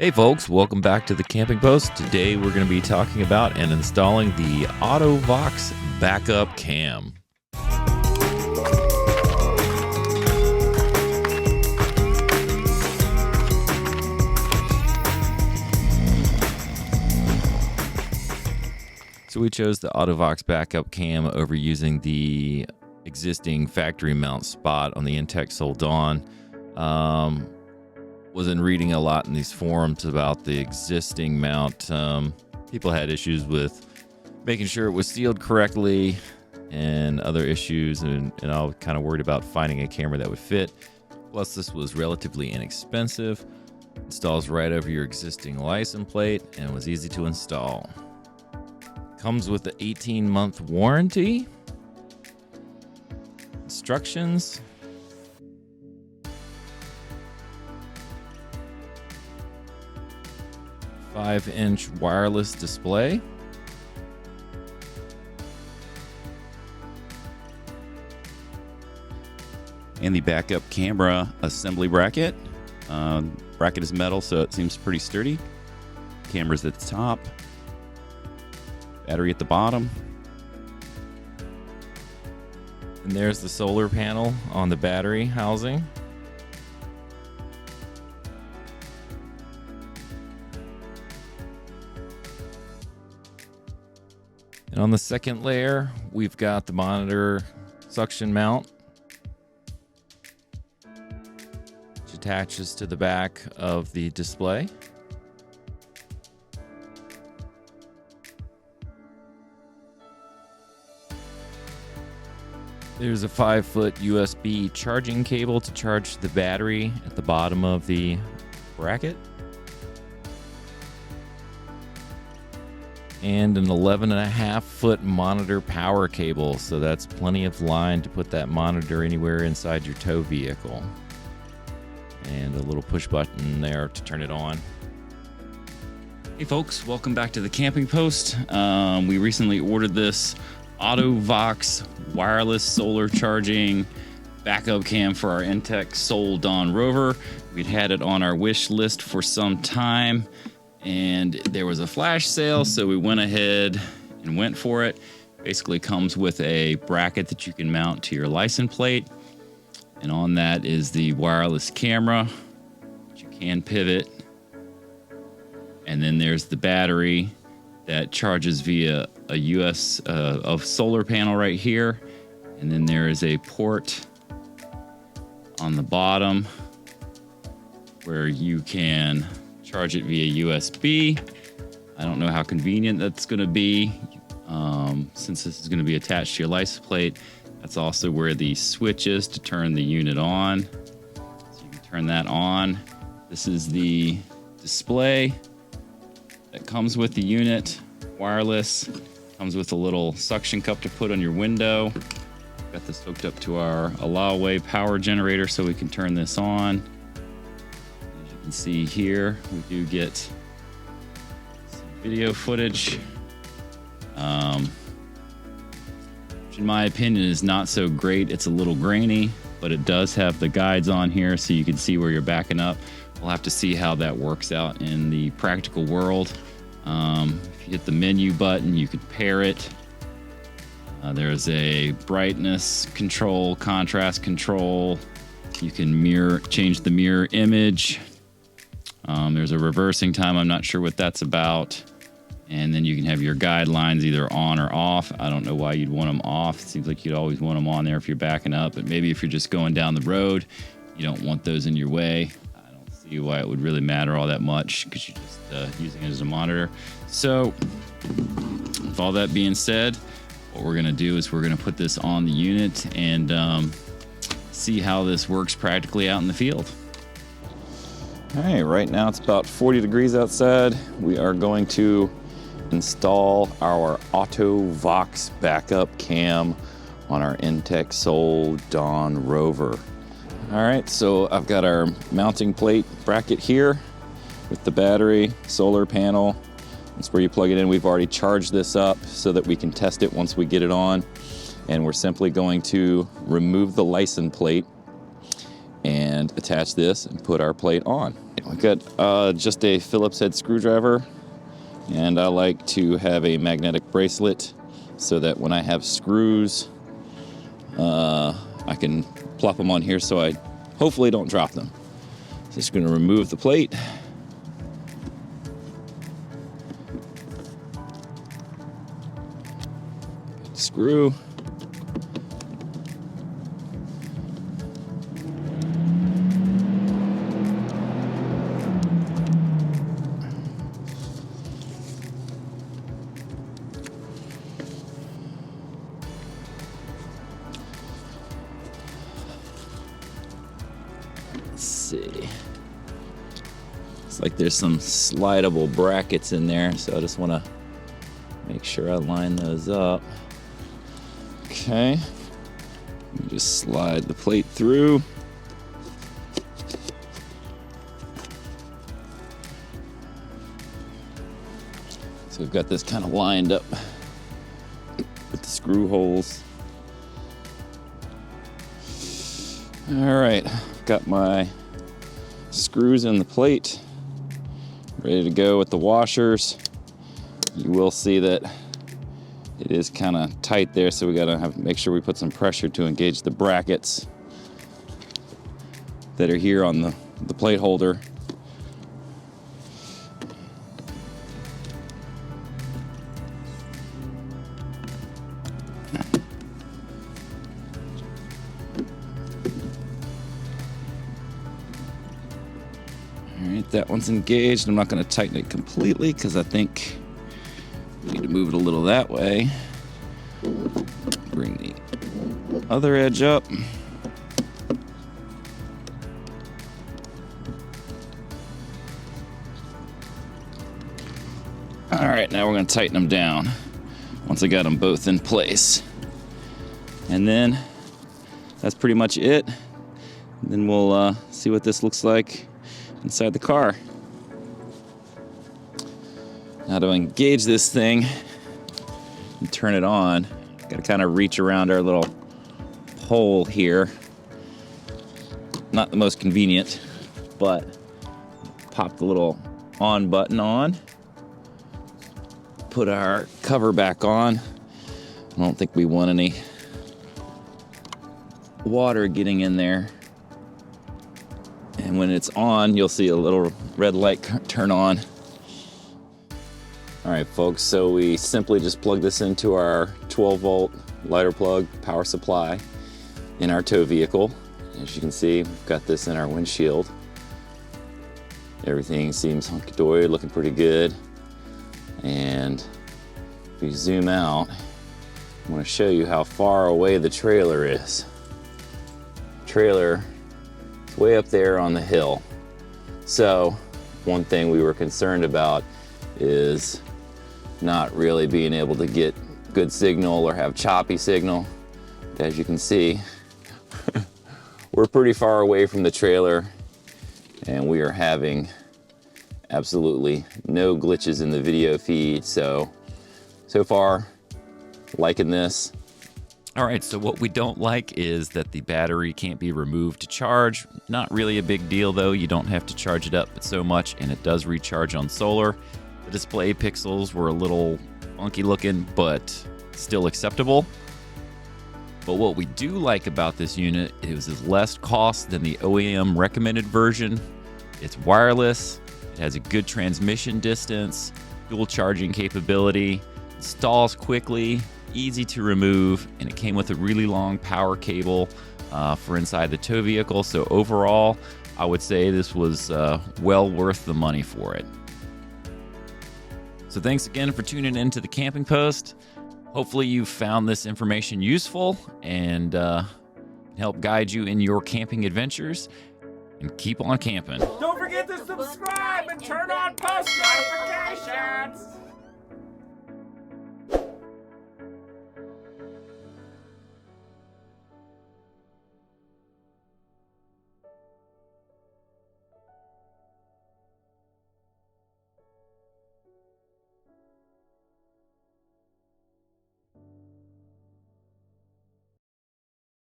Hey folks, welcome back to the Camping Post. Today we're going to be talking about and installing the Auto-Vox backup cam. So we chose the Auto-Vox backup cam over using the existing factory mount spot on the Intech Sol Dawn. Wasn't reading a lot in these forums about the existing mount. People had issues with making sure it was sealed correctly and other issues, and I was kind of worried about finding a camera that would fit. Plus, this was relatively inexpensive. Installs right over your existing license plate and was easy to install. Comes with the 18-month warranty. Instructions. A 5-inch wireless display. And the backup camera assembly bracket. Bracket is metal, so it seems pretty sturdy. Camera's at the top. Battery at the bottom. And there's the solar panel on the battery housing. And on the second layer, we've got the monitor suction mount, which attaches to the back of the display. There's a 5-foot USB charging cable to charge the battery at the bottom of the bracket. And an 11.5-foot monitor power cable, so that's plenty of line to put that monitor anywhere inside your tow vehicle. And a little push button there to turn it on. Hey folks, welcome back to the Camping Post. We recently ordered this Auto-Vox wireless solar charging backup cam for our Intech Sol Dawn rover. We'd had it on our wish list for some time, and there was a flash sale, so we went ahead and went for it. Basically comes with a bracket that you can mount to your license plate, and on that is the wireless camera that you can pivot, and then there's the battery that charges via a a solar panel right here, and then there is a port on the bottom where you can charge it via USB. I don't know how convenient that's going to be, since this is going to be attached to your license plate. That's also where the switch is to turn the unit on. So you can turn that on. This is the display that comes with the unit, wireless. Comes with a little suction cup to put on your window. Got this hooked up to our allow-away power generator so we can turn this on. As you can see here, we do get some video footage, which in my opinion is not so great. It's a little grainy, but it does have the guides on here so you can see where you're backing up. We'll have to see how that works out in the practical world. If you hit the menu button, you can pair it. There's a brightness control, contrast control. You can change the mirror image. There's a reversing time. I'm not sure what that's about. And then you can have your guidelines either on or off. I don't know why you'd want them off. It seems like you'd always want them on there if you're backing up, but maybe if you're just going down the road, you don't want those in your way. I don't see why it would really matter all that much because you're just using it as a monitor. So with all that being said, what we're going to do is we're going to put this on the unit and see how this works practically out in the field. All right, right now it's about 40 degrees outside. We are going to install our Auto-Vox backup cam on our Intech Sol Dawn rover. All right, so I've got our mounting plate bracket here with the battery, solar panel. That's where you plug it in. We've already charged this up so that we can test it once we get it on. And we're simply going to remove the license plate and and attach this and put our plate on. We've got just a Phillips head screwdriver, and I like to have a magnetic bracelet so that when I have screws, I can plop them on here so I hopefully don't drop them. So just going to remove the plate. Screw. Let's see. It's like there's some slidable brackets in there, so I just want to make sure I line those up. Okay. Just slide the plate through. So we've got this kind of lined up with the screw holes. All right, got my screws in the plate, ready to go with the washers. You will see that it is kind of tight there, so we gotta make sure we put some pressure to engage the brackets that are here on the plate holder. All right, that one's engaged. I'm not gonna tighten it completely because I think we need to move it a little that way. Bring the other edge up. All right, now we're gonna tighten them down once I got them both in place. And then that's pretty much it. And then we'll see what this looks like inside the car. Now to engage this thing and turn it on, gotta kind of reach around our little hole here. Not the most convenient, but pop the little on button on. Put our cover back on. I don't think we want any water getting in there. And when it's on, you'll see a little red light turn on. All right, folks, so we simply just plug this into our 12-volt lighter plug power supply in our tow vehicle. As you can see, we've got this in our windshield. Everything seems hunky-dory, looking pretty good. And if we zoom out, I want to show you how far away the trailer is. Trailer is way up there on the hill. So one thing we were concerned about is not really being able to get good signal or have choppy signal. As you can see, we're pretty far away from the trailer and we are having absolutely no glitches in the video feed. So far, liking this. All right, so what we don't like is that the battery can't be removed to charge. Not really a big deal though. You don't have to charge it up so much, and it does recharge on solar. The display pixels were a little funky looking, but still acceptable. But what we do like about this unit is less cost than the OEM recommended version. It's wireless, it has a good transmission distance, dual charging capability, installs quickly, easy to remove, and it came with a really long power cable for inside the tow vehicle. So overall, I would say this was well worth the money for it. So thanks again for tuning in to the Camping Post. Hopefully you found this information useful and help guide you in your camping adventures, and keep on camping. Don't forget to subscribe and turn on post notifications.